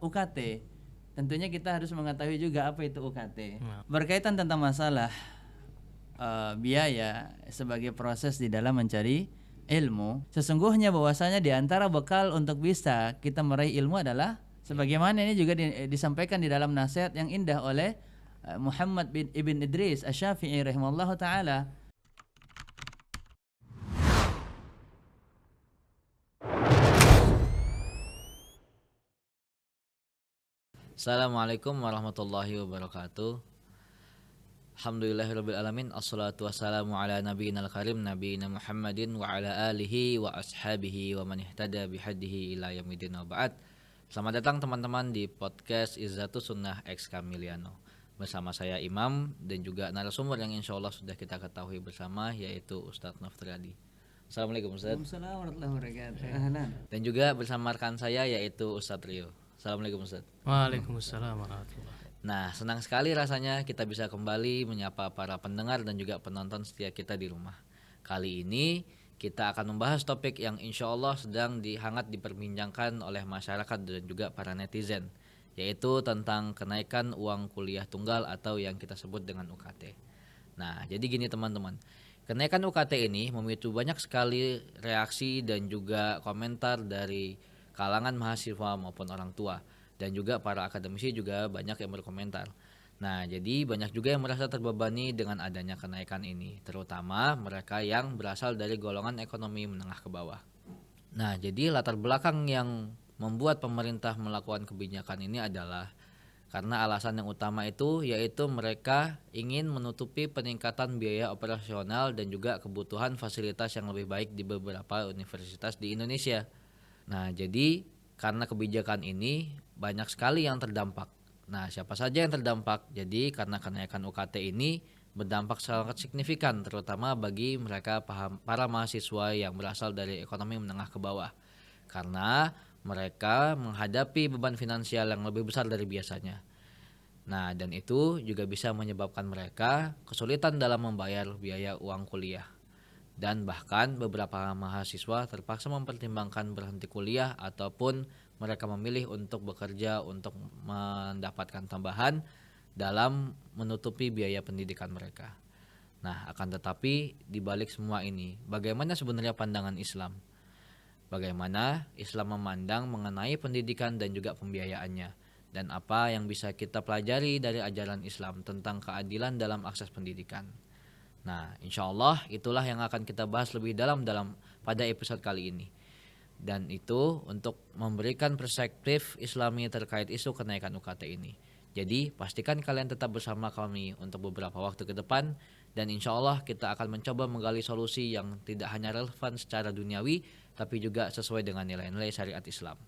UKT, tentunya kita harus mengetahui juga apa itu UKT. Berkaitan tentang masalah biaya sebagai proses di dalam mencari ilmu, sesungguhnya bahwasanya di antara bekal untuk bisa kita meraih ilmu adalah sebagaimana ini juga disampaikan di dalam nasihat yang indah oleh Muhammad bin Ibn Idris Asy-Syafi'i rahimahullahu taala. Assalamualaikum warahmatullahi wabarakatuh. Alhamdulillahirabbil alamin. Assalatu wassalamu ala nabiyinal karim nabiyina Muhammadin wa ala alihi wa ashabihi wa man ihtada bihadihi ila yaumil wa ba'd. Selamat datang teman-teman di podcast Izzatus Sunnah X Kamiliano. Bersama saya Imam dan juga narasumber yang insyaallah sudah kita ketahui bersama, yaitu Ustadz Naftriadi. Assalamualaikum Ustadz. Waalaikumsalam warahmatullahi wabarakatuh. Ahlan. Dan juga bersama rekan saya yaitu Ustadz Rio. Assalamualaikum Ustadz. Waalaikumsalam warahmatullahi. Nah, senang sekali rasanya kita bisa kembali menyapa para pendengar dan juga penonton setia kita di rumah. Kali ini kita akan membahas topik yang insya Allah sedang hangat diperbincangkan oleh masyarakat dan juga para netizen, yaitu tentang kenaikan uang kuliah tunggal atau yang kita sebut dengan UKT. Nah, jadi gini teman-teman, kenaikan UKT ini memicu banyak sekali reaksi dan juga komentar dari kalangan mahasiswa maupun orang tua. Dan juga para akademisi juga banyak yang berkomentar. Nah, jadi banyak juga yang merasa terbebani dengan adanya kenaikan ini, terutama mereka yang berasal dari golongan ekonomi menengah ke bawah. Nah, jadi latar belakang yang membuat pemerintah melakukan kebijakan ini adalah karena alasan yang utama itu yaitu mereka ingin menutupi peningkatan biaya operasional dan juga kebutuhan fasilitas yang lebih baik di beberapa universitas di Indonesia. Nah, jadi karena kebijakan ini banyak sekali yang terdampak. Nah, siapa saja yang terdampak? Jadi karena kenaikan UKT ini berdampak sangat signifikan terutama bagi mereka para mahasiswa yang berasal dari ekonomi menengah ke bawah. Karena mereka menghadapi beban finansial yang lebih besar dari biasanya. Nah, dan itu juga bisa menyebabkan mereka kesulitan dalam membayar biaya uang kuliah. Dan bahkan beberapa mahasiswa terpaksa mempertimbangkan berhenti kuliah ataupun mereka memilih untuk bekerja untuk mendapatkan tambahan dalam menutupi biaya pendidikan mereka. Nah, akan tetapi di balik semua ini, bagaimana sebenarnya pandangan Islam? Bagaimana Islam memandang mengenai pendidikan dan juga pembiayaannya? Dan apa yang bisa kita pelajari dari ajaran Islam tentang keadilan dalam akses pendidikan? Nah, insya Allah itulah yang akan kita bahas lebih dalam pada episode kali ini. Dan itu untuk memberikan perspektif Islami terkait isu kenaikan UKT ini. Jadi pastikan kalian tetap bersama kami untuk beberapa waktu ke depan. Dan insya Allah kita akan mencoba menggali solusi yang tidak hanya relevan secara duniawi, tapi juga sesuai dengan nilai-nilai syariat Islam.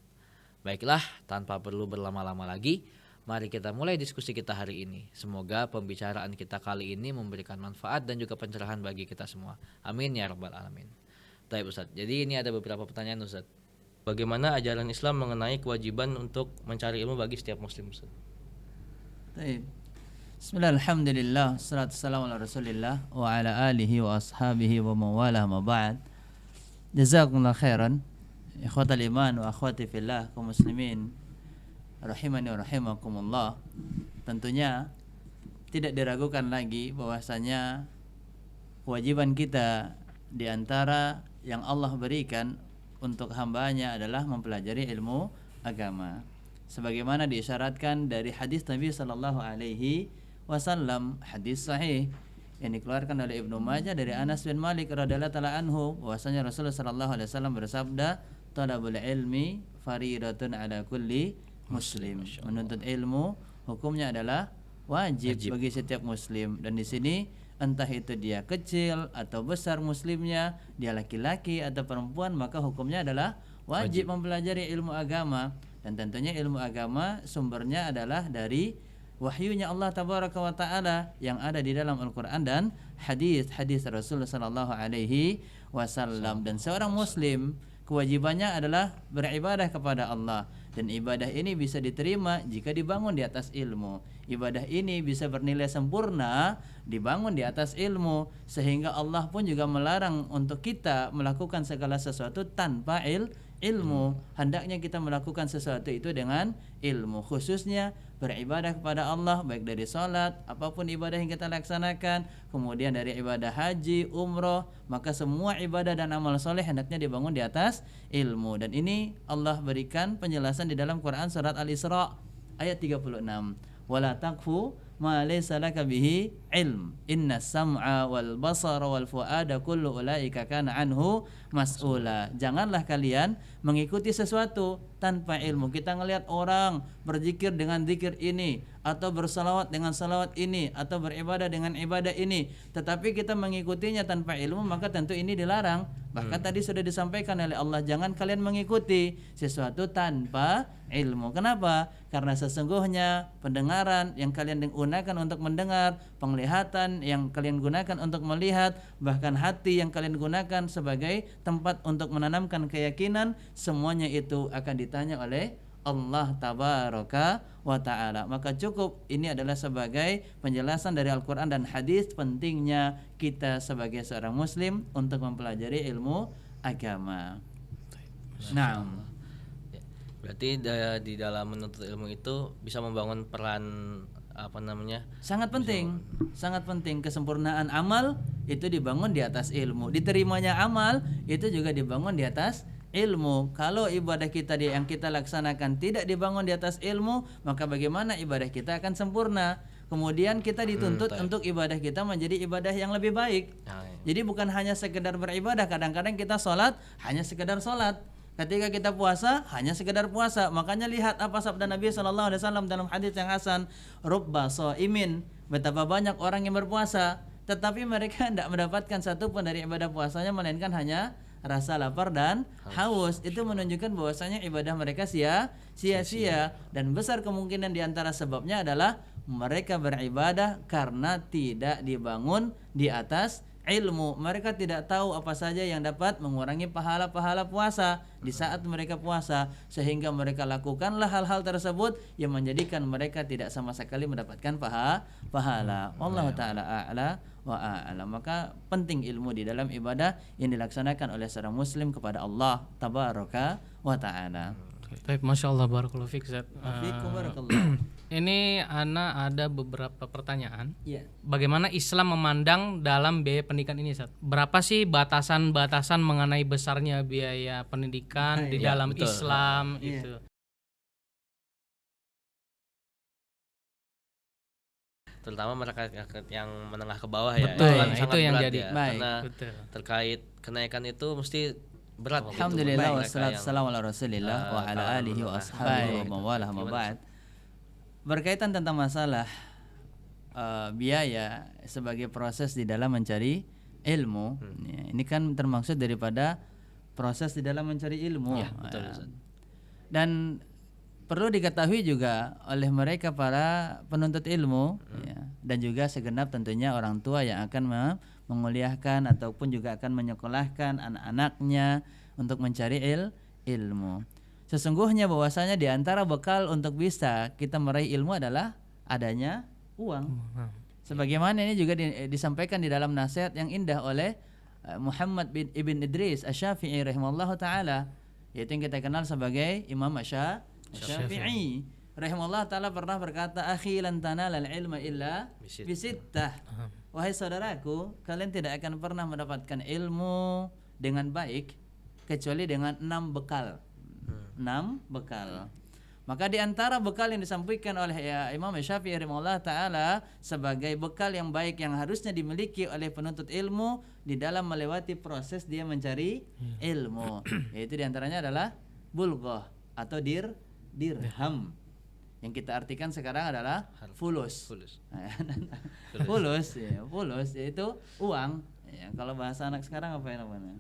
Baiklah, tanpa perlu berlama-lama lagi, mari kita mulai diskusi kita hari ini. Semoga pembicaraan kita kali ini memberikan manfaat dan juga pencerahan bagi kita semua. Amin ya rabbal alamin. Baik Ustaz, jadi ini ada beberapa pertanyaan Ustaz. Bagaimana ajaran Islam mengenai kewajiban untuk mencari ilmu bagi setiap muslim Ustaz? Baik. Bismillah, alhamdulillah, salatu wassalamu ala rasulillah wa ala alihi wa ashabihi wa mawalah ma ba'd. Jazakumullah khairan ikhwatal iman wa akhwati fillah kaum muslimin rahimani wa rahimakumullah. Tentunya tidak diragukan lagi bahwasanya kewajiban kita di antara yang Allah berikan untuk hambanya adalah mempelajari ilmu agama, sebagaimana diisyaratkan dari hadis Nabi sallallahu alaihi wasallam, hadis sahih yang dikeluarkan oleh Ibnu Majah dari Anas bin Malik radhiyallahu taala anhu, bahwasanya Rasulullah sallallahu alaihi wasallam bersabda, "Talabul ilmi fariidatun ala kulli muslim." Menuntut ilmu hukumnya adalah wajib bagi setiap muslim. Dan di sini entah itu dia kecil atau besar muslimnya, dia laki-laki atau perempuan, maka hukumnya adalah wajib mempelajari ilmu agama. Dan tentunya ilmu agama sumbernya adalah dari wahyunya Allah tabaraka wa taala yang ada di dalam Al-Qur'an dan hadis Rasulullah sallallahu alaihi wasallam. Dan seorang muslim kewajibannya adalah beribadah kepada Allah, dan ibadah ini bisa diterima jika dibangun di atas ilmu. Ibadah ini bisa bernilai sempurna dibangun di atas ilmu, sehingga Allah pun juga melarang untuk kita melakukan segala sesuatu tanpa ilmu. Hendaknya kita melakukan sesuatu itu dengan ilmu, khususnya beribadah kepada Allah, baik dari salat, apapun ibadah yang kita laksanakan, kemudian dari ibadah haji, umroh, maka semua ibadah dan amal soleh hendaknya dibangun di atas ilmu. Dan ini Allah berikan penjelasan di dalam Quran surat Al-Isra ayat 36. Wala taqfu ma laysa laka bihi ilm inna sam'a wal basara wal fuada kullu ulaika kana anhu mas'ula. Janganlah kalian mengikuti sesuatu tanpa ilmu. Kita ngelihat orang berzikir dengan zikir ini, atau bersalawat dengan salawat ini, atau beribadah dengan ibadah ini, tetapi kita mengikutinya tanpa ilmu, maka tentu ini dilarang. Bahkan tadi sudah disampaikan oleh Allah, jangan kalian mengikuti sesuatu tanpa ilmu. Kenapa? Karena sesungguhnya pendengaran yang kalian gunakan untuk mendengar, penglihatan yang kalian gunakan untuk melihat, bahkan hati yang kalian gunakan sebagai tempat untuk menanamkan keyakinan, semuanya itu akan ditanya oleh Allah tabaraka wa ta'ala. Maka cukup ini adalah sebagai penjelasan dari Al-Quran dan hadis pentingnya kita sebagai seorang muslim untuk mempelajari ilmu agama. Nah, berarti di dalam menuntut ilmu itu bisa membangun peran sangat penting kesempurnaan amal itu dibangun di atas ilmu. Diterimanya amal itu juga dibangun di atas ilmu. Kalau ibadah kita yang kita laksanakan tidak dibangun di atas ilmu, maka bagaimana ibadah kita akan sempurna? Kemudian kita dituntut untuk ibadah kita menjadi ibadah yang lebih baik. Jadi bukan hanya sekedar beribadah. Kadang-kadang kita sholat hanya sekedar sholat. Ketika kita puasa hanya sekedar puasa. Makanya lihat apa sabda Nabi SAW dalam hadis yang hasan, rubba shaimin, betapa banyak orang yang berpuasa tetapi mereka tidak mendapatkan satu pun dari ibadah puasanya melainkan hanya rasa lapar dan haus. Itu menunjukkan bahwasanya ibadah mereka sia-sia, dan besar kemungkinan diantara sebabnya adalah mereka beribadah karena tidak dibangun di atas ilmu. Mereka tidak tahu apa saja yang dapat mengurangi pahala-pahala puasa di saat mereka puasa, sehingga mereka lakukanlah hal-hal tersebut yang menjadikan mereka tidak sama sekali mendapatkan pahala. Allah taala a'la wa a'lam. Maka penting ilmu di dalam ibadah yang dilaksanakan oleh seorang muslim kepada Allah tabaraka wa taala. Baik, Masya Allah, barakallahu fiik, Ustaz. Fiikum barakallah. Ini Ana ada beberapa pertanyaan. Iya. Bagaimana Islam memandang dalam biaya pendidikan ini, Ustaz? Berapa sih batasan-batasan mengenai besarnya biaya pendidikan di dalam betul. Islam Iya. itu? terutama mereka yang menengah ke bawah ya. Betul, kan itu sangat yang berat jadi ya, baik. karena Betul. terkait kenaikan itu mesti berat gitu. Alhamdulillah Mereka wassalatu yang, wassalamu ala Rasulillah wa ala kalangan alihi wa menengah ashabihi gitu. wa mawalah ma Gimana, ba'd. Berkaitan tentang masalah biaya sebagai proses di dalam mencari ilmu, ya, ini kan termaksud daripada proses di dalam mencari ilmu. Ya, betul, Ustaz. Dan perlu diketahui juga oleh mereka para penuntut ilmu, ya, dan juga segenap tentunya orang tua yang akan menguliahkan ataupun juga akan menyekolahkan anak-anaknya untuk mencari ilmu. Sesungguhnya bahwasanya di antara bekal untuk bisa kita meraih ilmu adalah adanya uang. Sebagaimana ini juga disampaikan di dalam nasihat yang indah oleh Muhammad bin Ibn Idris Asy-Syafi'i rahimahullahu taala, yaitu yang kita kenal sebagai Imam Asy-Syafi'i rahimahullah taala pernah berkata, akhi lan tanalal ilma illa bisittah. Wahai saudaraku, kalian tidak akan pernah mendapatkan ilmu dengan baik kecuali dengan 6 bekal. 6 bekal. Maka di antara bekal yang disampaikan oleh Imam Syafi'i rahimahullah taala sebagai bekal yang baik yang harusnya dimiliki oleh penuntut ilmu di dalam melewati proses dia mencari ilmu, yaitu di antaranya adalah bulghah atau dirham. Yang kita artikan sekarang adalah fulus. Fulus yaitu uang. Ya, kalau bahasa anak sekarang apa namanya?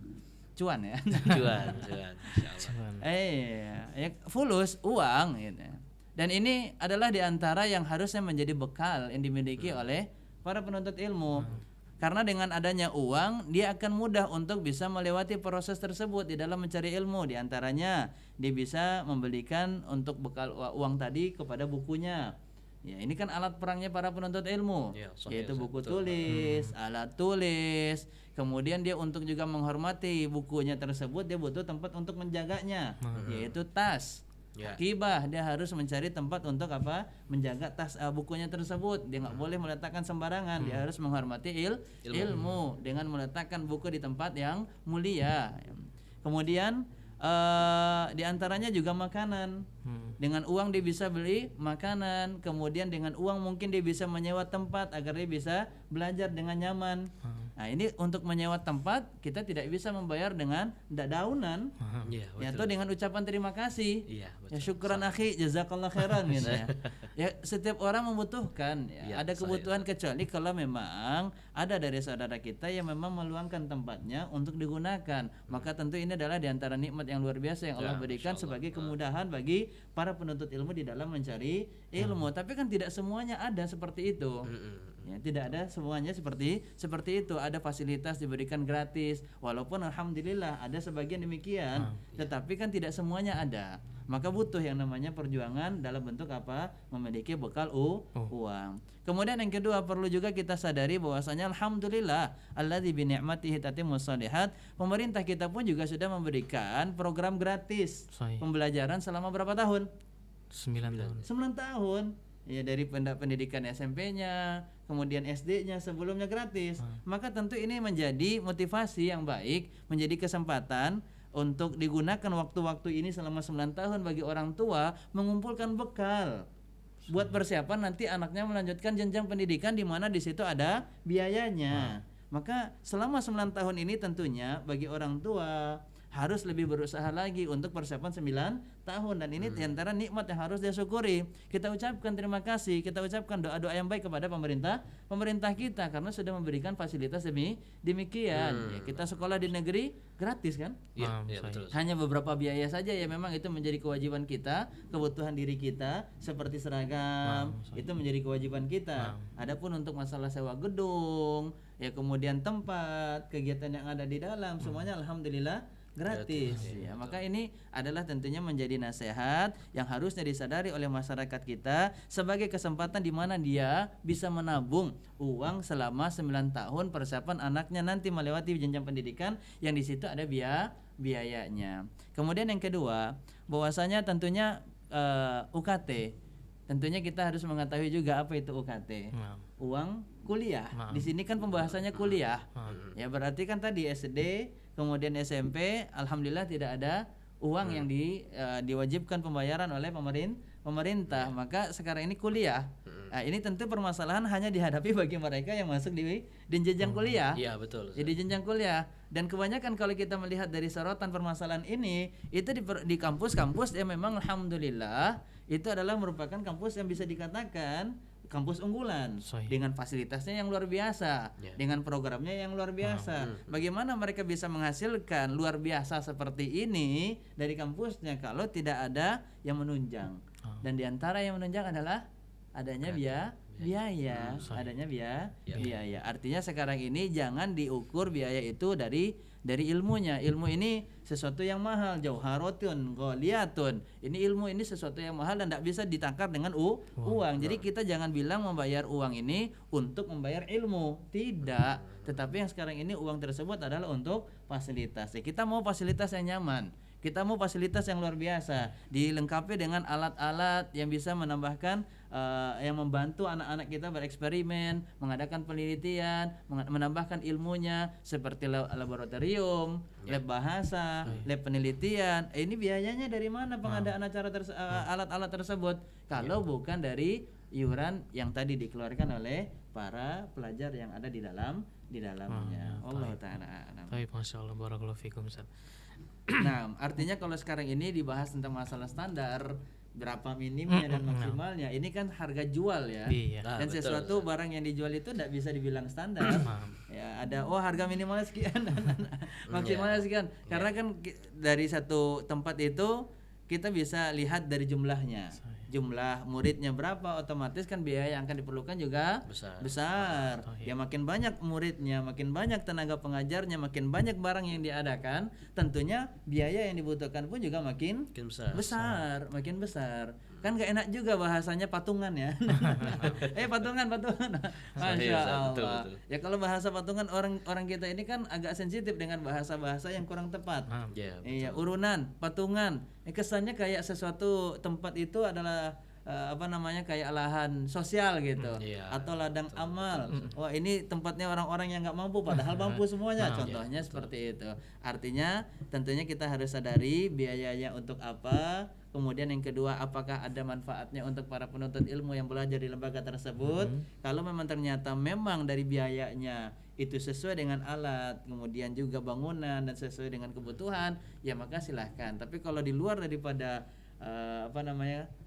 Cuan ya. Cuan. Ya, fulus uang gitu. Dan ini adalah diantara yang harusnya menjadi bekal yang dimiliki oleh para penuntut ilmu. Karena dengan adanya uang, dia akan mudah untuk bisa melewati proses tersebut di dalam mencari ilmu. Di antaranya, dia bisa membelikan untuk bekal uang tadi kepada bukunya. Ya, ini kan alat perangnya para penuntut ilmu, Ya, yaitu buku betul. tulis, alat tulis, Kemudian dia untuk juga menghormati bukunya tersebut, dia butuh tempat untuk menjaganya, yaitu tas. Ya. Kibah, dia harus mencari tempat untuk apa? Menjaga tas bukunya tersebut. Dia nggak boleh meletakkan sembarangan. Dia harus menghormati ilmu dengan meletakkan buku di tempat yang mulia. Kemudian di antaranya juga makanan. Dengan uang dia bisa beli makanan, kemudian dengan uang mungkin dia bisa menyewa tempat agar dia bisa belajar dengan nyaman. Nah, ini untuk menyewa tempat kita tidak bisa membayar dengan daunan. Iya, Ya, betul. atau dengan ucapan terima kasih. Iya, betul. Ya syukran akhi, jazakallah khairan gitu ya. Ya, setiap orang membutuhkan ya. Iya, Ada kebutuhan kecuali kalau memang ada dari saudara kita yang memang meluangkan tempatnya untuk digunakan. Maka tentu ini adalah di antara nikmat yang luar biasa yang Allah berikan sebagai kemudahan bagi para penuntut ilmu di dalam mencari ilmu. Tapi kan tidak semuanya ada seperti itu. Ya, tidak ada semuanya seperti itu. Ada fasilitas diberikan gratis, walaupun alhamdulillah ada sebagian demikian, tetapi kan tidak semuanya ada. Maka butuh yang namanya perjuangan dalam bentuk apa? Memiliki bekal uang. Kemudian yang kedua perlu juga kita sadari bahwasanya alhamdulillah alladzi bi ni'matihi tatimmus shalihat, pemerintah kita pun juga sudah memberikan program gratis Sahih. pembelajaran selama berapa tahun? 9 tahun. 9 tahun. Ya, dari pendidikan SMP-nya, kemudian SD-nya sebelumnya gratis. Maka tentu ini menjadi motivasi yang baik, menjadi kesempatan untuk digunakan waktu-waktu ini selama 9 tahun bagi orang tua mengumpulkan bekal buat persiapan nanti anaknya melanjutkan jenjang pendidikan di mana di situ ada biayanya. Maka selama 9 tahun ini tentunya bagi orang tua harus lebih berusaha lagi untuk persiapan 9 tahun, dan ini diantara nikmat yang harus dia syukuri. Kita ucapkan terima kasih, kita ucapkan doa-doa yang baik kepada pemerintah kita karena sudah memberikan fasilitas demikian. Ya, kita sekolah di negeri gratis kan? Iya, iya, betul. Hanya beberapa biaya saja ya, memang itu menjadi kewajiban kita, kebutuhan diri kita seperti seragam, itu menjadi kewajiban kita. Adapun untuk masalah sewa gedung, ya kemudian tempat, kegiatan yang ada di dalam, semuanya alhamdulillah gratis. Ya, maka ini adalah tentunya menjadi nasihat yang harusnya disadari oleh masyarakat kita sebagai kesempatan di mana dia bisa menabung uang selama 9 tahun persiapan anaknya nanti melewati jenjang pendidikan yang di situ ada biayanya. Kemudian yang kedua, bahwasanya tentunya UKT. Tentunya kita harus mengetahui juga apa itu UKT. Uang kuliah. Di sini kan pembahasannya kuliah. Ya, berarti kan tadi SD, kemudian SMP, alhamdulillah tidak ada uang yang diwajibkan pembayaran oleh pemerintah. Maka sekarang ini kuliah. Nah, ini tentu permasalahan hanya dihadapi bagi mereka yang masuk di jenjang kuliah. Iya, betul. Jadi jenjang kuliah, dan kebanyakan kalau kita melihat dari sorotan permasalahan ini itu di kampus-kampus yang memang alhamdulillah itu adalah merupakan kampus yang bisa dikatakan kampus unggulan dengan fasilitasnya yang luar biasa, dengan programnya yang luar biasa. Bagaimana mereka bisa menghasilkan luar biasa seperti ini dari kampusnya kalau tidak ada yang menunjang? Dan diantara yang menunjang adalah adanya biaya, adanya biaya. Artinya sekarang ini jangan diukur biaya itu dari ilmunya. Ilmu ini sesuatu yang mahal, jauharatun ghaliyatun. Ini ilmu ini sesuatu yang mahal dan tidak bisa ditangkap dengan uang. Jadi kita jangan bilang membayar uang ini untuk membayar ilmu, tidak. Tetapi yang sekarang ini uang tersebut adalah untuk fasilitas. Kita mau fasilitas yang nyaman, kita mau fasilitas yang luar biasa, dilengkapi dengan alat-alat yang bisa menambahkan, yang membantu anak-anak kita bereksperimen, mengadakan penelitian, menambahkan ilmunya seperti laboratorium, lab bahasa, lab penelitian. Ini biayanya dari mana pengadaan alat-alat tersebut? Kalau bukan dari iuran yang tadi dikeluarkan oleh para pelajar yang ada di dalamnya. Allah taala a'lam. Baik, Masya Allah, barakallahu fikum, Ustaz. Nah, artinya kalau sekarang ini dibahas tentang masalah standar, berapa minimnya dan maksimalnya, ini kan harga jual ya. Iya. Dan sesuatu barang yang dijual itu tidak bisa dibilang standar. Ya, ada harga minimalnya sekian dan maksimalnya sekian. Karena kan dari satu tempat itu kita bisa lihat dari jumlahnya. jumlah muridnya berapa, otomatis kan biaya yang akan diperlukan juga besar. Ya makin banyak muridnya, makin banyak tenaga pengajarnya, makin banyak barang yang diadakan, tentunya biaya yang dibutuhkan pun juga makin makin besar. Kan gak enak juga bahasanya patungan ya. Patungan. Masya Allah. Betul. Ya kalau bahasa patungan, orang kita ini kan agak sensitif dengan bahasa-bahasa yang kurang tepat. Iya, urunan, patungan. Kesannya kayak sesuatu tempat itu adalah kayak lahan sosial gitu, atau ladang amal. Wah, ini tempatnya orang-orang yang nggak mampu, padahal mampu semuanya. Contohnya seperti itu. Artinya tentunya kita harus sadari biayanya untuk apa. Kemudian yang kedua, apakah ada manfaatnya untuk para penuntut ilmu yang belajar di lembaga tersebut. Kalau memang ternyata memang dari biayanya itu sesuai dengan alat, kemudian juga bangunan dan sesuai dengan kebutuhan, ya maka silahkan. Tapi kalau di luar daripada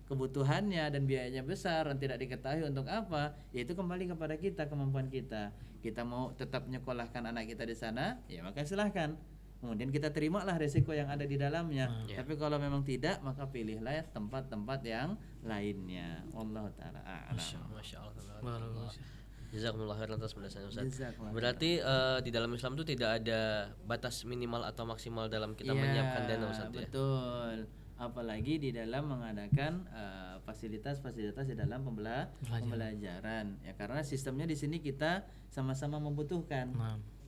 kebutuhannya dan biayanya besar dan tidak diketahui untuk apa, yaitu kembali kepada kita, kemampuan kita. Kita mau tetap nyekolahkan anak kita di sana, ya maka silahkan. Kemudian kita terimalah resiko yang ada di dalamnya. Tapi kalau memang tidak, maka pilihlah tempat-tempat yang lainnya. Allah taala a'lam. Masya Allah. Jazakumullah khairan atas penjelasannya Ustaz. Berarti di dalam Islam itu tidak ada batas minimal atau maksimal dalam kita menyiapkan dana Ustaz ya? Betul. Apalagi di dalam mengadakan fasilitas-fasilitas di dalam pembelajaran. Ya karena sistemnya di sini kita sama-sama membutuhkan.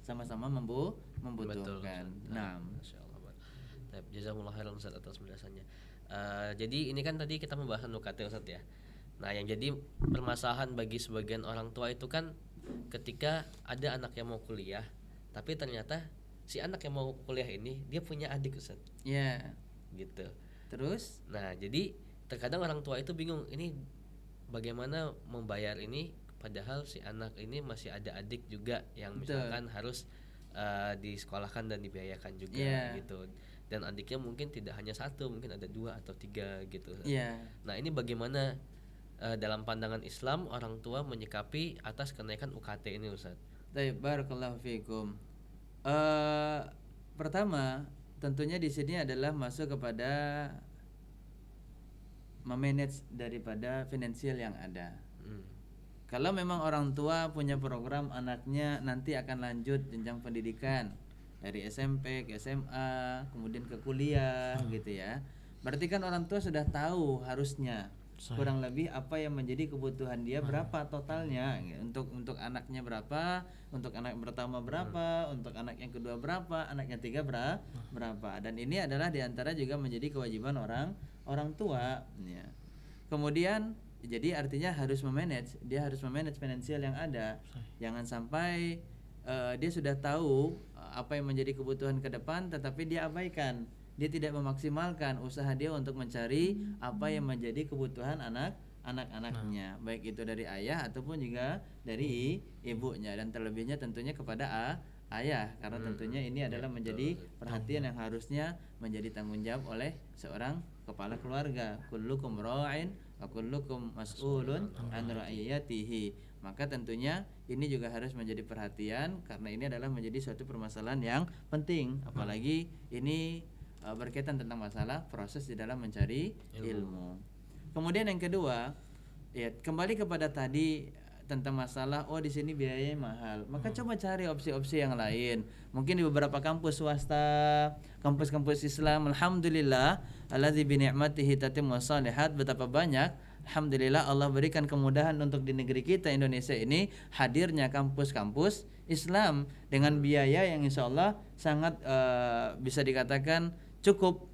Sama-sama membutuhkan. Nah, masyaallah. Jazakumullah khairan Ustaz atas penjelasannya. Jadi ini kan tadi kita membahas UKT Ustaz ya. Nah, yang jadi permasalahan bagi sebagian orang tua itu kan ketika ada anak yang mau kuliah, tapi ternyata si anak yang mau kuliah ini dia punya adik Ustaz. Iya. Gitu. Terus? Nah, jadi terkadang orang tua itu bingung ini bagaimana membayar ini padahal si anak ini masih ada adik juga yang misalkan harus disekolahkan dan dibiayakan juga gitu. Dan adiknya mungkin tidak hanya satu, mungkin ada 2 atau 3 gitu. Nah, ini bagaimana dalam pandangan Islam orang tua menyikapi atas kenaikan UKT ini Ustaz? Baik, barakallahu fikum. Pertama, tentunya di sini adalah masuk kepada memanage daripada finansial yang ada. Kalau memang orang tua punya program anaknya nanti akan lanjut jenjang pendidikan dari SMP ke SMA, kemudian ke kuliah gitu ya. Berarti kan orang tua sudah tahu harusnya kurang lebih apa yang menjadi kebutuhan dia, berapa totalnya untuk anaknya berapa, untuk anak pertama berapa, untuk anak yang kedua berapa, anak yang ketiga berapa. Dan ini adalah diantara juga menjadi kewajiban orang tua ya. Kemudian jadi artinya dia harus memanage finansial yang ada. Jangan sampai dia sudah tahu apa yang menjadi kebutuhan ke depan tetapi dia abaikan. Dia tidak memaksimalkan usaha dia untuk mencari apa yang menjadi kebutuhan anak-anaknya, baik itu dari ayah ataupun juga dari ibunya, dan terlebihnya tentunya kepada ayah, karena tentunya ini adalah menjadi perhatian yang harusnya menjadi tanggung jawab oleh seorang kepala keluarga. Kullukum ra'in wa kullukum mas'ulun an ra'iyatihi. Maka tentunya ini juga harus menjadi perhatian karena ini adalah menjadi suatu permasalahan yang penting, apalagi ini berkaitan tentang masalah proses di dalam mencari ilmu. Kemudian yang kedua, ya kembali kepada tadi tentang masalah di sini biayanya mahal. Maka coba cari opsi-opsi yang lain. Mungkin di beberapa kampus swasta, kampus-kampus Islam, alhamdulillah, allazi bi ni'matihi tatimmu shalihat, betapa banyak alhamdulillah Allah berikan kemudahan untuk di negeri kita Indonesia ini hadirnya kampus-kampus Islam dengan biaya yang insyaallah sangat bisa dikatakan cukup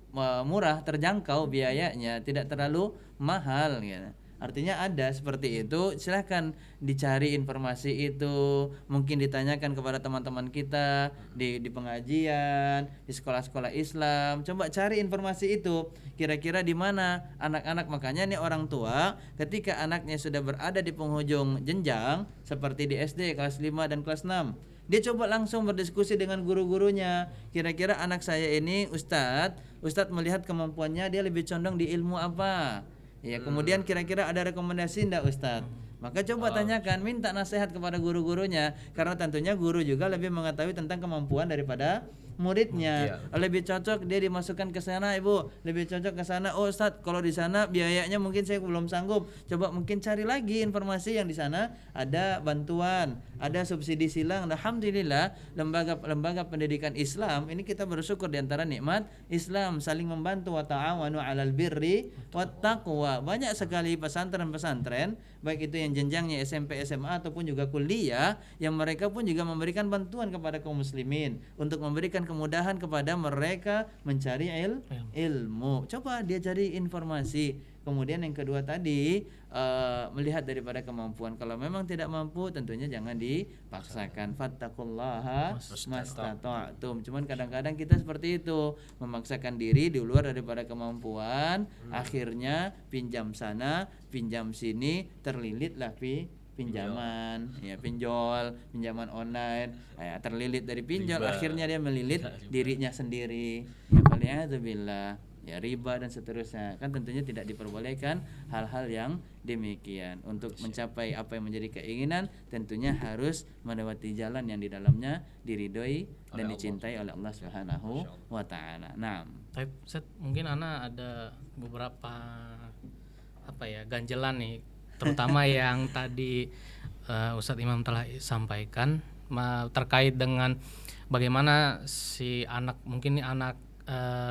murah, terjangkau biayanya, tidak terlalu mahal gitu. Artinya ada seperti itu, silahkan dicari informasi itu, mungkin ditanyakan kepada teman-teman kita di pengajian, di sekolah-sekolah Islam, coba cari informasi itu, kira-kira di mana anak-anak. Makanya nih orang tua ketika anaknya sudah berada di penghujung jenjang seperti di SD kelas 5 dan kelas 6, dia coba langsung berdiskusi dengan guru-gurunya. Kira-kira anak saya ini Ustadz melihat kemampuannya dia lebih condong di ilmu apa? Ya, kemudian kira-kira ada rekomendasi enggak Ustadz? Maka coba tanyakan, minta nasihat kepada guru-gurunya, karena tentunya guru juga lebih mengetahui tentang kemampuan daripada muridnya. Lebih cocok dia dimasukkan ke sana, Ibu, lebih cocok ke sana. Oh Ustaz, kalau di sana biayanya mungkin saya belum sanggup. Coba mungkin cari lagi informasi yang di sana ada bantuan, ada subsidi silang. Alhamdulillah, lembaga pendidikan Islam ini kita bersyukur di antara nikmat Islam, saling membantu, wa ta'awanu 'alal birri wat taqwa. Banyak sekali pesantren-pesantren baik itu yang jenjangnya SMP, SMA ataupun juga kuliah, yang mereka pun juga memberikan bantuan kepada kaum muslimin untuk memberikan kemudahan kepada mereka mencari ilmu. Coba dia cari informasi. Kemudian yang kedua tadi, melihat daripada kemampuan. Kalau memang tidak mampu, tentunya jangan dipaksakan. Fattaqullaha mastata'tum. Cuman kadang-kadang kita seperti itu, memaksakan diri di luar daripada kemampuan, akhirnya pinjam sana, pinjam sini, terlilitlah pinjaman, ya pinjaman online, terlilit dari pinjol, akhirnya dia melilit dirinya sendiri. Ya waliyadzubillah, ya riba dan seterusnya. Kan tentunya tidak diperbolehkan hal-hal yang demikian. Untuk mencapai apa yang menjadi keinginan, tentunya harus melewati jalan yang di dalamnya diridhoi dan dicintai oleh Allah Subhanahu wa taala. Nah, Ustaz, mungkin ana ada beberapa ganjelan nih, terutama yang tadi Ustadz Imam telah sampaikan terkait dengan bagaimana si anak, mungkin ini anak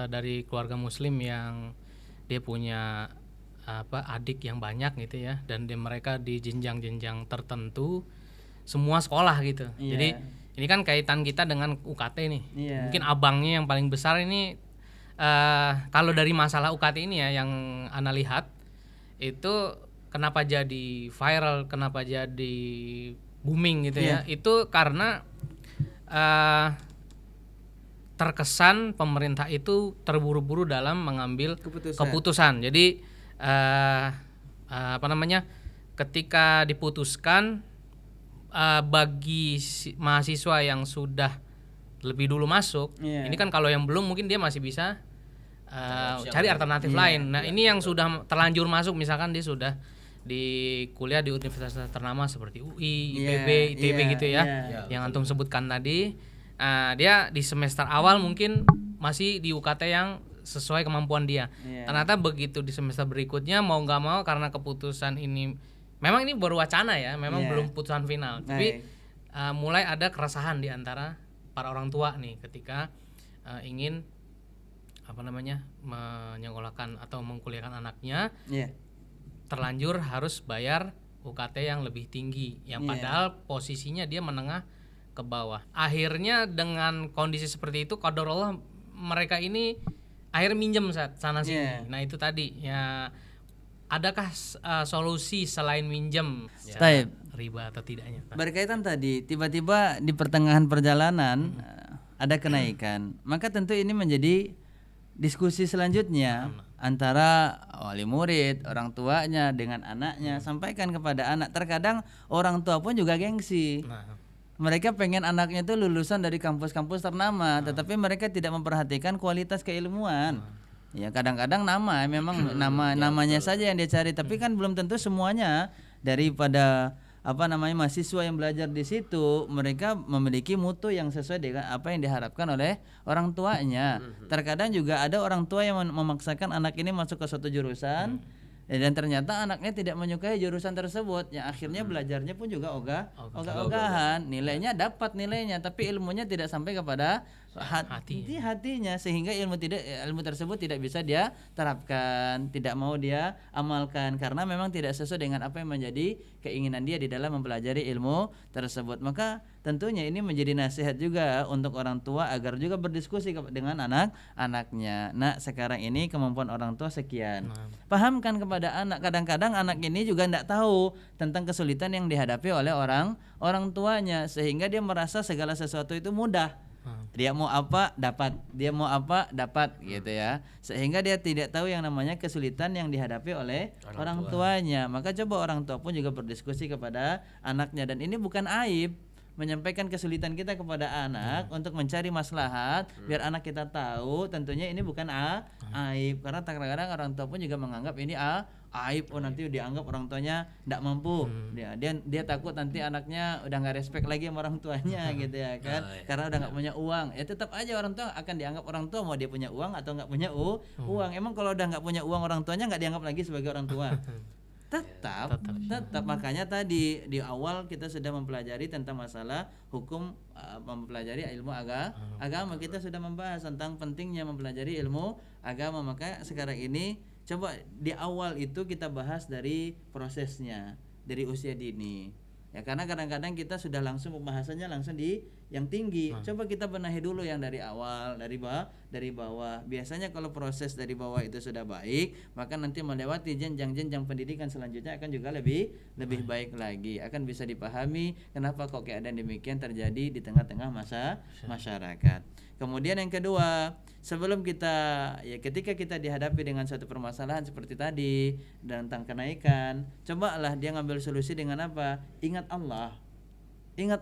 dari keluarga muslim yang dia punya adik yang banyak gitu ya, dan mereka di jenjang-jenjang tertentu semua sekolah gitu. Jadi ini kan kaitan kita dengan UKT nih. Mungkin abangnya yang paling besar ini, kalau dari masalah UKT ini ya yang ana lihat itu kenapa jadi viral, kenapa jadi booming gitu ya, itu karena terkesan pemerintah itu terburu-buru dalam mengambil keputusan. Jadi ketika diputuskan bagi mahasiswa yang sudah lebih dulu masuk, ini kan kalau yang belum mungkin dia masih bisa cari alternatif lain. Nah ini yang sudah terlanjur masuk, misalkan dia sudah di kuliah di universitas ternama seperti UI, IPB, ITB gitu ya, yang antum sebutkan tadi, dia di semester awal mungkin masih di UKT yang sesuai kemampuan dia. Ternyata begitu di semester berikutnya mau nggak mau, karena keputusan ini memang ini baru wacana ya, memang belum putusan final, tapi mulai ada keresahan di antara para orang tua nih ketika ingin menyekolahkan atau mengkuliahkan anaknya, terlanjur harus bayar UKT yang lebih tinggi, yang padahal posisinya dia menengah ke bawah. Akhirnya dengan kondisi seperti itu, qadarullah mereka ini akhirnya minjem sana sini. Nah itu tadi ya, adakah solusi selain minjem riba atau tidaknya? Berkaitan tadi, tiba-tiba di pertengahan perjalanan ada kenaikan, maka tentu ini menjadi diskusi selanjutnya antara wali murid, orang tuanya dengan anaknya. Sampaikan kepada anak. Terkadang orang tua pun juga gengsi. Mereka pengen anaknya itu lulusan dari kampus-kampus ternama, tetapi mereka tidak memperhatikan kualitas keilmuan. Ya kadang-kadang memang namanya saja yang dia cari, tapi kan belum tentu semuanya daripada mahasiswa yang belajar di situ mereka memiliki mutu yang sesuai dengan apa yang diharapkan oleh orang tuanya. Terkadang juga ada orang tua yang memaksakan anak ini masuk ke suatu jurusan, dan ternyata anaknya tidak menyukai jurusan tersebut, yang akhirnya belajarnya pun juga ogah-ogahan, nilainya dapat tapi ilmunya tidak sampai kepada hatinya, sehingga ilmu tersebut tidak bisa dia terapkan, tidak mau dia amalkan karena memang tidak sesuai dengan apa yang menjadi keinginan dia di dalam mempelajari ilmu tersebut. Maka tentunya ini menjadi nasihat juga untuk orang tua agar juga berdiskusi dengan anak-anaknya. Nah, sekarang ini kemampuan orang tua sekian. Pahamkan kepada anak. Kadang-kadang anak ini juga tidak tahu tentang kesulitan yang dihadapi oleh orang tuanya, sehingga dia merasa segala sesuatu itu mudah. Dia mau apa dapat, gitu ya. Sehingga dia tidak tahu yang namanya kesulitan yang dihadapi oleh orang tuanya. Maka coba orang tua pun juga berdiskusi kepada anaknya, dan ini bukan aib. menyampaikan kesulitan kita kepada anak untuk mencari maslahat biar anak kita tahu tentunya ini bukan aib, karena kadang-kadang orang tua pun juga menganggap ini aib, nanti dianggap orang tuanya tidak mampu, dia takut nanti anaknya udah nggak respect lagi sama orang tuanya gitu ya kan, karena udah nggak punya uang. Ya tetap aja orang tua akan dianggap orang tua mau dia punya uang atau nggak punya uang. Emang kalau udah nggak punya uang orang tuanya nggak dianggap lagi sebagai orang tua. Tetap makanya tadi di awal kita sudah mempelajari tentang masalah hukum, mempelajari ilmu agama, kita sudah membahas tentang pentingnya mempelajari ilmu agama. Maka sekarang ini coba di awal itu kita bahas dari prosesnya, dari usia dini. Ya karena kadang-kadang kita sudah langsung pembahasannya langsung di yang tinggi. Coba kita benahi dulu yang dari awal, dari bawah. Biasanya kalau proses dari bawah itu sudah baik, maka nanti melewati jenjang-jenjang pendidikan selanjutnya akan juga lebih baik lagi. Akan bisa dipahami kenapa kok keadaan demikian terjadi di tengah-tengah masyarakat. Kemudian yang kedua, sebelum ketika kita dihadapi dengan suatu permasalahan seperti tadi dan tentang kenaikan, cobalah dia ngambil solusi dengan apa? Ingat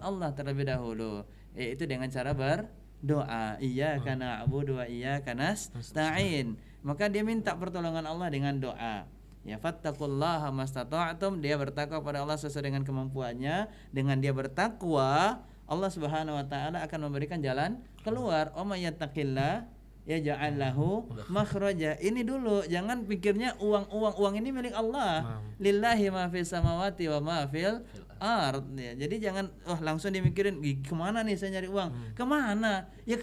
Allah terlebih dahulu, yaitu dengan cara berdoa. Iyyaka na'budu wa iyyaka nasta'in. Maka dia minta pertolongan Allah dengan doa. Ya fattaqullaha mastata'tum, dia bertakwa pada Allah sesuai dengan kemampuannya. Dengan dia bertakwa, Allah Subhanahu wa taala akan memberikan jalan keluar. O may yattaqillah yaj'al lahu makhraja. Ini dulu, jangan pikirnya uang ini milik Allah. Lillahi ma fis samawati wa ma fil ard. Ya, jadi jangan langsung dimikirin kemana nih saya nyari uang. Kemana? Ya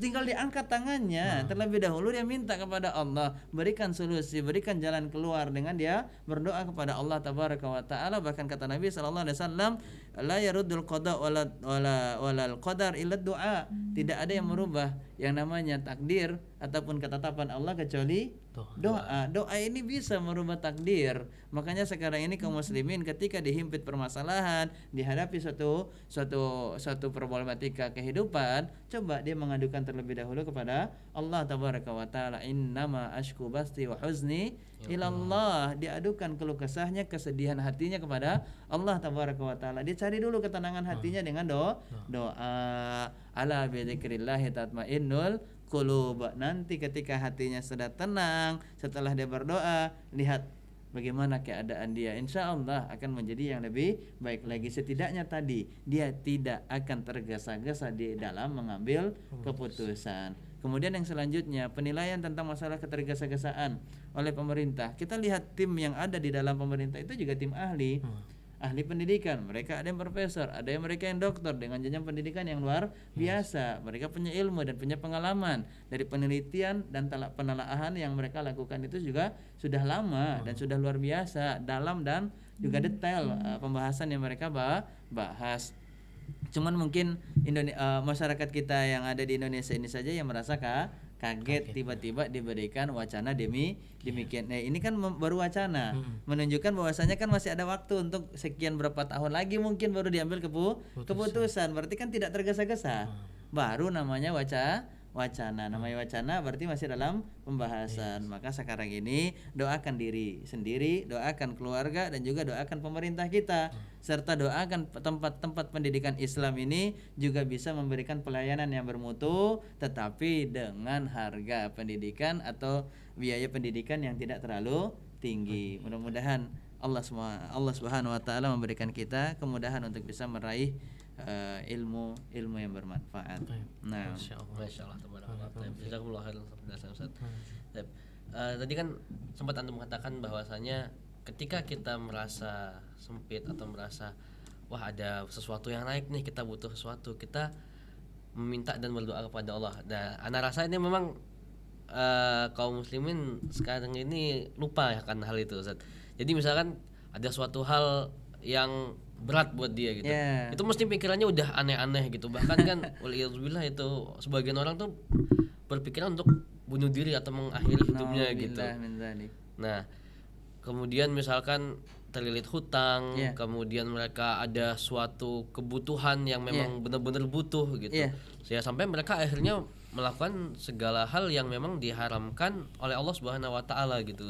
tinggal diangkat tangannya. Terlebih dahulu dia minta kepada Allah, berikan solusi, berikan jalan keluar dengan dia berdoa kepada Allah tabaraka wa taala. Bahkan kata Nabi sallallahu alaihi wasallam, la yaruddul qada wala qadar illa du'a. Tidak ada yang merubah yang namanya takdir ataupun ketetapan Allah kecuali doa. Doa ini bisa merubah takdir. Makanya sekarang ini kaum muslimin ketika dihimpit permasalahan, dihadapi suatu problematika kehidupan, coba dia mengadukan terlebih dahulu kepada Allah tabaraka wa taala. Innama ashku basti wa huzni ilallah. Diadukan keluh kesahnya, kesedihan hatinya kepada Allah tabaraka wa taala. Dia cari dulu ketenangan hatinya dengan doa. Ala bi dzikrillah tatmainnul qulub. Nanti ketika hatinya sudah tenang setelah dia berdoa, lihat bagaimana keadaan dia, insya Allah akan menjadi yang lebih baik lagi. Setidaknya tadi dia tidak akan tergesa-gesa di dalam mengambil keputusan. Kemudian yang selanjutnya, penilaian tentang masalah ketergesa-gesaan oleh pemerintah. Kita lihat tim yang ada di dalam pemerintah itu juga tim ahli pendidikan. Mereka ada yang profesor, ada yang mereka yang doktor dengan jenjang pendidikan yang luar biasa. Mereka punya ilmu dan punya pengalaman. Dari penelitian dan penelaahan yang mereka lakukan itu juga sudah lama dan sudah luar biasa, dalam dan juga detail pembahasan yang mereka bahas. Cuman mungkin masyarakat kita yang ada di Indonesia ini saja yang merasa kaget tiba-tiba diberikan wacana demikian. Nah, ini kan baru wacana, menunjukkan bahwasanya kan masih ada waktu untuk sekian berapa tahun lagi mungkin baru diambil keputusan. Berarti kan tidak tergesa-gesa. Baru namanya wacana. Namanya wacana berarti masih dalam pembahasan. Maka sekarang ini doakan diri sendiri, doakan keluarga dan juga doakan pemerintah kita, serta doakan tempat-tempat pendidikan Islam ini juga bisa memberikan pelayanan yang bermutu, tetapi dengan harga pendidikan atau biaya pendidikan yang tidak terlalu tinggi. Mudah-mudahan Allah Subhanahu wa taala memberikan kita kemudahan untuk bisa meraih ilmu yang bermanfaat. Nah, Masyaallah Jazakumullah khairan Ustaz. Tadi kan sempat antum mengatakan bahwasanya ketika kita merasa sempit atau merasa wah ada sesuatu yang naik nih, kita butuh sesuatu, kita meminta dan berdoa kepada Allah. Nah, ana rasa ini memang kaum muslimin sekarang ini lupa akan hal itu, Ustaz. Jadi misalkan ada suatu hal yang berat buat dia gitu, itu mesti pikirannya udah aneh-aneh gitu. Bahkan kan waliyadzubillah itu sebagian orang tuh berpikiran untuk bunuh diri atau mengakhiri hidupnya gitu. Nah, kemudian misalkan terlilit hutang, kemudian mereka ada suatu kebutuhan yang memang benar-benar butuh gitu. Ya sampai mereka akhirnya melakukan segala hal yang memang diharamkan oleh Allah Subhanahu wa taala gitu.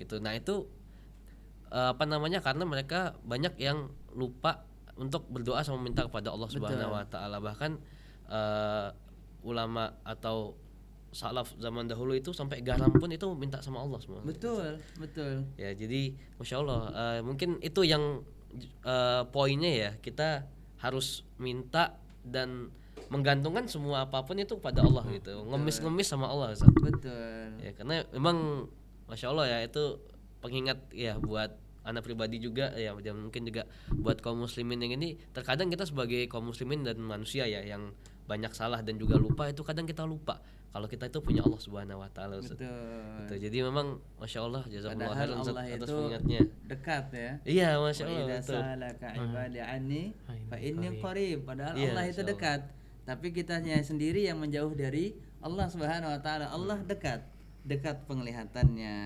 Gitu. Nah, itu karena mereka banyak yang lupa untuk berdoa sama minta kepada Allah Subhanahu wa taala. Bahkan ulama atau salaf zaman dahulu itu sampai garam pun itu minta sama Allah semua. Betul. Ya, jadi Masya Allah, mungkin itu yang poinnya ya, kita harus minta dan menggantungkan semua apapun itu pada Allah gitu, ngemis sama Allah, Ustaz. Betul. Ya, karena memang Masya Allah ya, itu pengingat ya buat anak pribadi juga ya, dan mungkin juga buat kaum muslimin yang ini. Terkadang kita sebagai kaum muslimin dan manusia ya yang banyak salah dan juga lupa, itu kadang kita lupa kalau kita itu punya Allah Subhanahu wa taala, Ustaz. Betul. Jadi memang Masya Allah, jazakallahu Padahal khairan Ustaz Allah atas itu pengingatnya. dekat ya. Iya, Masya Wa Allah, idza betul. salaka ibadi anni fa inni qarib. Padahal Iya, Allah itu Masya Allah. dekat. Tapi kitanya sendiri yang menjauh dari Allah Subhanahu wa taala. Allah dekat. Dekat penglihatannya,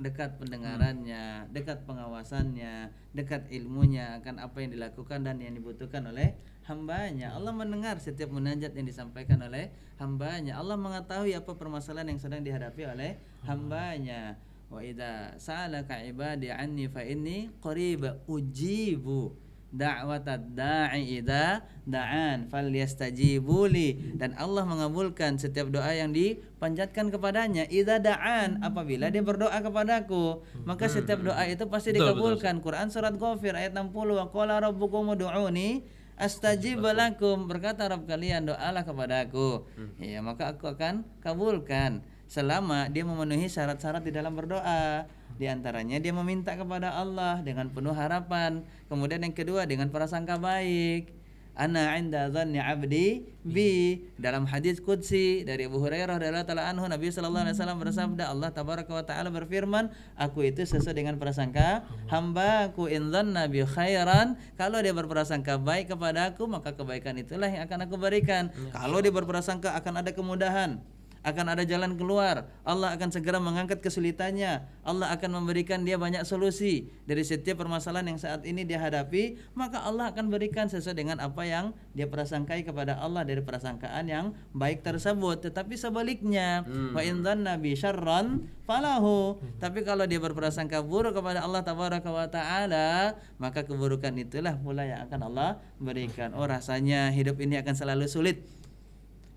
dekat pendengarannya, dekat pengawasannya, dekat ilmunya akan apa yang dilakukan dan yang dibutuhkan oleh hambanya. Allah mendengar setiap munajat yang disampaikan oleh hambanya. Allah mengetahui apa permasalahan yang sedang dihadapi oleh hambanya. Wa idza sa'alaka ibadi anni fa inni qarib ujibu da'watad da'i idza da'an falyastajibu li. Dan Allah mengabulkan setiap doa yang dipanjatkan kepadanya idza da'an, apabila dia berdoa kepadaku, maka setiap doa itu pasti dikabulkan. Quran surat Ghafir ayat 60, wa qala rabbukum ud'uni astajib lakum, berkata Rabb kalian doalah kepadaku, ya maka aku akan kabulkan selama dia memenuhi syarat-syarat di dalam berdoa. Di antaranya dia meminta kepada Allah dengan penuh harapan. Kemudian yang kedua dengan prasangka baik. Ana 'inda dhanni 'abdi bi. Dalam hadis qudsi dari Abu Hurairah radhiyallahu taala anhu, Nabi sallallahu alaihi wasallam bersabda, Allah tabaraka wa taala berfirman, aku itu sesuai dengan prasangka hamba-Ku, in dhanna bi khairan, kalau dia berprasangka baik kepadaku, maka kebaikan itulah yang akan aku berikan. Kalau dia berprasangka akan ada kemudahan, akan ada jalan keluar, Allah akan segera mengangkat kesulitannya, Allah akan memberikan dia banyak solusi dari setiap permasalahan yang saat ini dia hadapi, maka Allah akan berikan sesuai dengan apa yang dia prasangkai kepada Allah dari prasangkaan yang baik tersebut. Tetapi sebaliknya, wa in dhanna bi syarran falahu, tapi kalau dia berprasangka buruk kepada Allah tabaraka wa taala, maka keburukan itulah pula yang akan Allah berikan. Oh, rasanya hidup ini akan selalu sulit.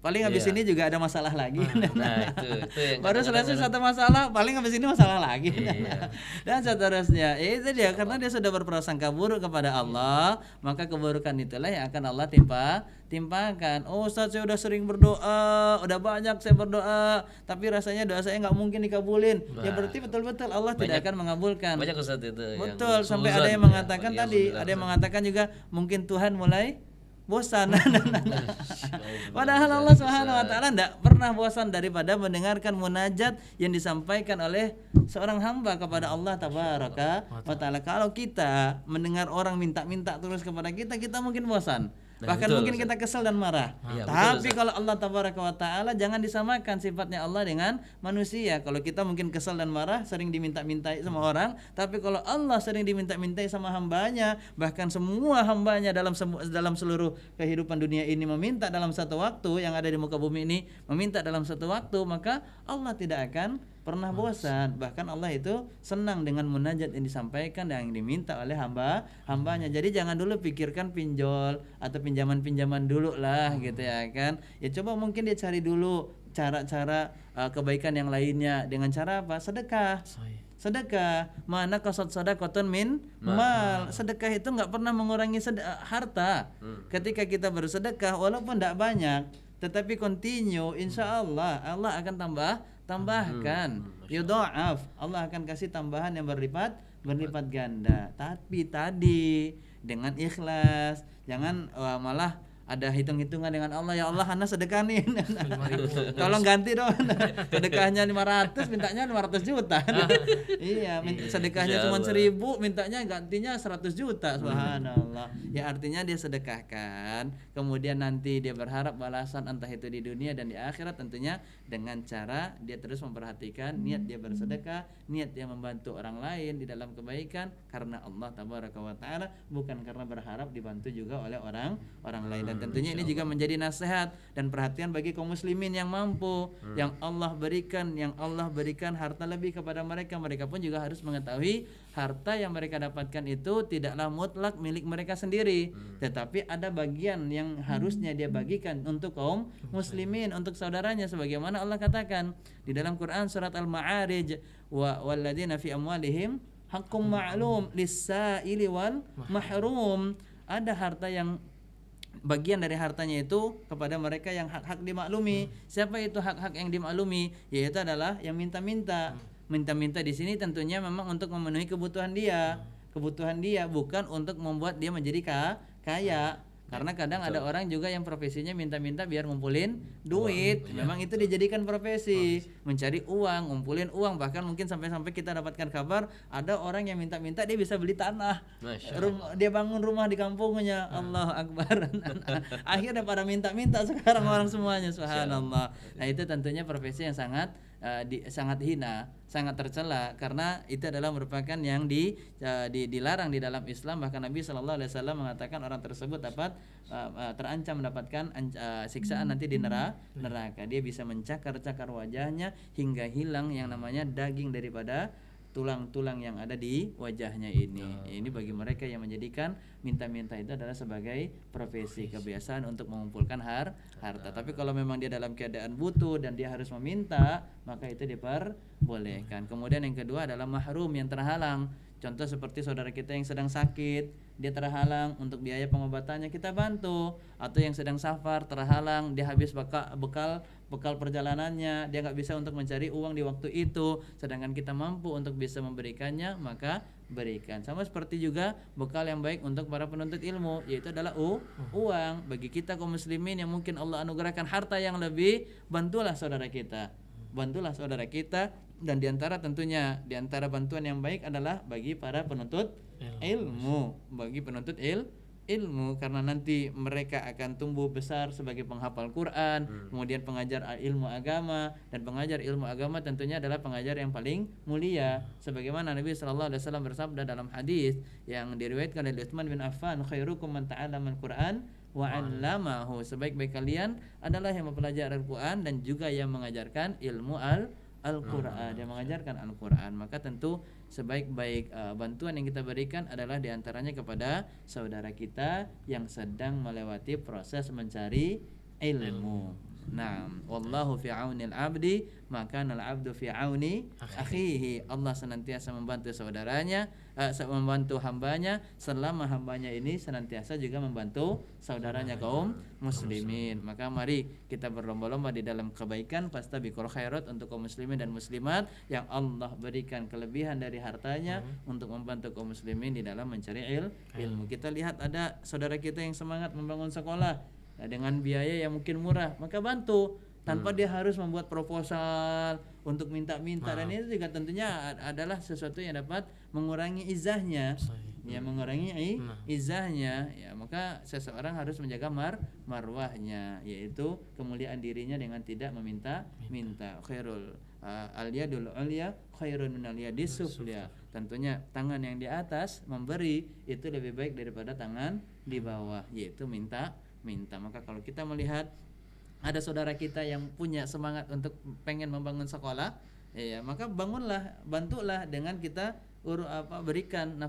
Paling habis ini juga ada masalah lagi. Nah, itu yang baru selesai satu masalah, paling habis ini masalah lagi. Dan seterusnya. Itu dia, karena dia sudah berprasangka buruk kepada Allah, maka keburukan itulah yang akan Allah timpakan. Oh, Ustaz, saya udah sering berdoa, udah banyak saya berdoa, tapi rasanya doa saya nggak mungkin dikabulin. Ya berarti betul-betul Allah tidak akan mengabulkan. Banyak Ustaz itu. Betul, sampai ada yang mengatakan tadi, ada yang mengatakan juga mungkin Tuhan mulai bosan. Padahal Allah Subhanahu wa taala tidak pernah bosan daripada mendengarkan munajat yang disampaikan oleh seorang hamba kepada Allah tabaraka wa taala. Kalau kita mendengar orang minta-minta terus kepada kita, kita mungkin bosan. Bahkan mungkin kita kesal dan marah. Tapi kalau Allah tabaraka wa taala, jangan disamakan sifatnya Allah dengan manusia. Kalau kita mungkin kesal dan marah, sering diminta-mintai sama orang, tapi kalau Allah sering diminta-mintai sama hambanya, bahkan semua hambanya dalam seluruh kehidupan dunia ini meminta dalam satu waktu, yang ada di muka bumi ini meminta dalam satu waktu, maka Allah tidak akan pernah bosan. Bahkan Allah itu senang dengan munajat yang disampaikan dan yang diminta oleh hambanya. Jadi jangan dulu pikirkan pinjol atau pinjaman dulu lah gitu ya kan. Ya coba mungkin dia cari dulu cara-cara kebaikan yang lainnya dengan cara apa? Sedekah. Mana qasad sadaqatun min mal. Sedekah itu enggak pernah mengurangi harta. Ketika kita bersedekah walaupun tidak banyak, tetapi continue, insya Allah Allah akan tambahkan, yudha'af, Allah akan kasih tambahan yang berlipat ganda. Tapi tadi dengan ikhlas, jangan malah ada hitung-hitungan dengan Allah, ya Allah ana sedekah nih tolong ganti dong sedekahnya 500 mintanya 500 juta. Iya, sedekahnya cuma 1000 mintanya gantinya 100 juta. Subhanallah. Ya artinya dia sedekahkan, kemudian nanti dia berharap balasan entah itu di dunia dan di akhirat, tentunya dengan cara dia terus memperhatikan niat dia bersedekah, niat dia membantu orang lain di dalam kebaikan karena Allah tabaraka wa taala, bukan karena berharap dibantu juga oleh orang lain. Dan tentunya ini juga menjadi nasihat dan perhatian bagi kaum muslimin yang mampu, yang Allah berikan harta lebih kepada mereka. Mereka pun juga harus mengetahui harta yang mereka dapatkan itu tidaklah mutlak milik mereka sendiri, tetapi ada bagian yang harusnya dia bagikan untuk kaum muslimin, untuk saudaranya, sebagaimana Allah katakan di dalam Quran surat Al-Ma'arij, walladzina fi amwalihim haqqum ma'lum lis-sa'ili wal mahrum. Ada harta yang bagian dari hartanya itu kepada mereka yang hak-hak dimaklumi. Siapa itu hak-hak yang dimaklumi? Yaitu adalah yang minta-minta. Minta-minta di sini tentunya memang untuk memenuhi kebutuhan dia, bukan untuk membuat dia menjadi kaya. Karena kadang ada orang juga yang profesinya minta-minta biar ngumpulin duit. Memang itu dijadikan profesi, mencari uang, ngumpulin uang. Bahkan mungkin sampai-sampai kita dapatkan kabar ada orang yang minta-minta dia bisa beli tanah. Dia bangun rumah di kampungnya. Allahu Akbar. Akhirnya pada minta-minta sekarang orang semuanya, subhanallah. Nah, itu tentunya profesi yang sangat sangat hina, sangat tercela, karena itu adalah merupakan yang dilarang di dalam Islam. Bahkan Nabi SAW mengatakan orang tersebut dapat terancam mendapatkan siksaan nanti di neraka. Dia bisa mencakar-cakar wajahnya hingga hilang yang namanya daging daripada tulang-tulang yang ada di wajahnya ini. Ini bagi mereka yang menjadikan minta-minta itu adalah sebagai profesi, kebiasaan untuk mengumpulkan harta. Tapi kalau memang dia dalam keadaan butuh dan dia harus meminta, maka itu diperbolehkan. Kemudian yang kedua adalah mahrum, yang terhalang. Contoh seperti saudara kita yang sedang sakit, dia terhalang untuk biaya pengobatannya, kita bantu. Atau yang sedang safar terhalang, dia habis bekal perjalanannya, dia nggak bisa untuk mencari uang di waktu itu, sedangkan kita mampu untuk bisa memberikannya, maka berikan. Sama seperti juga bekal yang baik untuk para penuntut ilmu, yaitu adalah uang. Bagi kita kaum muslimin yang mungkin Allah anugerahkan harta yang lebih, bantulah saudara kita. Dan diantara bantuan yang baik adalah bagi para penuntut ilmu, karena nanti mereka akan tumbuh besar sebagai penghafal Quran, kemudian pengajar ilmu agama, dan pengajar ilmu agama tentunya adalah pengajar yang paling mulia, sebagaimana Nabi SAW bersabda dalam hadis yang diriwayatkan oleh Utsman bin Affan, khairukum man ta'allama al-Quran wa 'allamahu, sebaik-baik kalian adalah yang mempelajari Al-Quran dan juga yang mengajarkan ilmu Al-Quran, dia mengajarkan Al-Quran. Maka tentu sebaik-baik bantuan yang kita berikan adalah diantaranya kepada saudara kita yang sedang melewati proses mencari ilmu. Nah, wallahu fi aunil abdi, maka al-abdu fi auni akhihi. Allah senantiasa membantu saudaranya, membantu hambanya, selama hambanya ini senantiasa juga membantu saudaranya kaum muslimin. Maka mari kita berlomba-lomba di dalam kebaikan, fastabiqul khairat, untuk kaum muslimin dan muslimat yang Allah berikan kelebihan dari hartanya untuk membantu kaum muslimin di dalam mencari ilmu. Kita lihat ada saudara kita yang semangat membangun sekolah dengan biaya yang mungkin murah, maka bantu tanpa dia harus membuat proposal untuk minta-minta. Dan itu juga tentunya adalah sesuatu yang dapat mengurangi izahnya, izahnya. Maka seseorang harus menjaga marwahnya, yaitu kemuliaan dirinya dengan tidak meminta. Khairul al-yadul ulya khairun minal yadis sufla. Tentunya tangan yang di atas memberi itu lebih baik daripada tangan di bawah, yaitu minta. Maka kalau kita melihat ada saudara kita yang punya semangat untuk pengen membangun sekolah, maka bantulah dengan kita berikan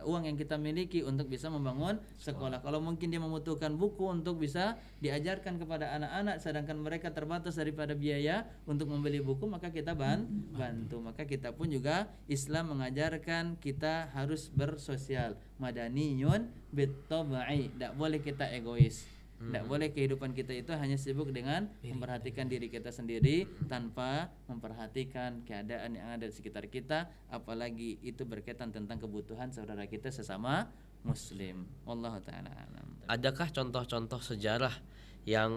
uang yang kita miliki untuk bisa membangun sekolah. Kalau mungkin dia membutuhkan buku untuk bisa diajarkan kepada anak-anak, sedangkan mereka terbatas daripada biaya untuk membeli buku, maka kita bantu. Maka kita pun juga Islam mengajarkan kita harus bersosial, madaniyun bit-tabai, tidak boleh kita egois. Tidak boleh kehidupan kita itu hanya sibuk dengan memperhatikan diri kita sendiri tanpa memperhatikan keadaan yang ada di sekitar kita, apalagi itu berkaitan tentang kebutuhan saudara kita sesama muslim. Wallahu ta'ala alam. Adakah contoh-contoh sejarah yang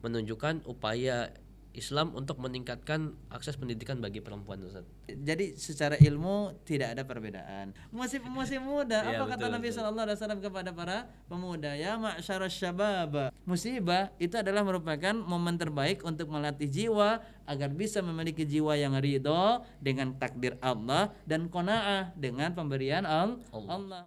menunjukkan upaya Islam untuk meningkatkan akses pendidikan bagi perempuan, Ustaz? Jadi secara ilmu tidak ada perbedaan. Masih muda, apa kata Nabi SAW kepada para pemuda? Ya ma'syarasy syabab. Musibah itu adalah merupakan momen terbaik untuk melatih jiwa agar bisa memiliki jiwa yang ridho dengan takdir Allah dan qanaah dengan pemberian Allah.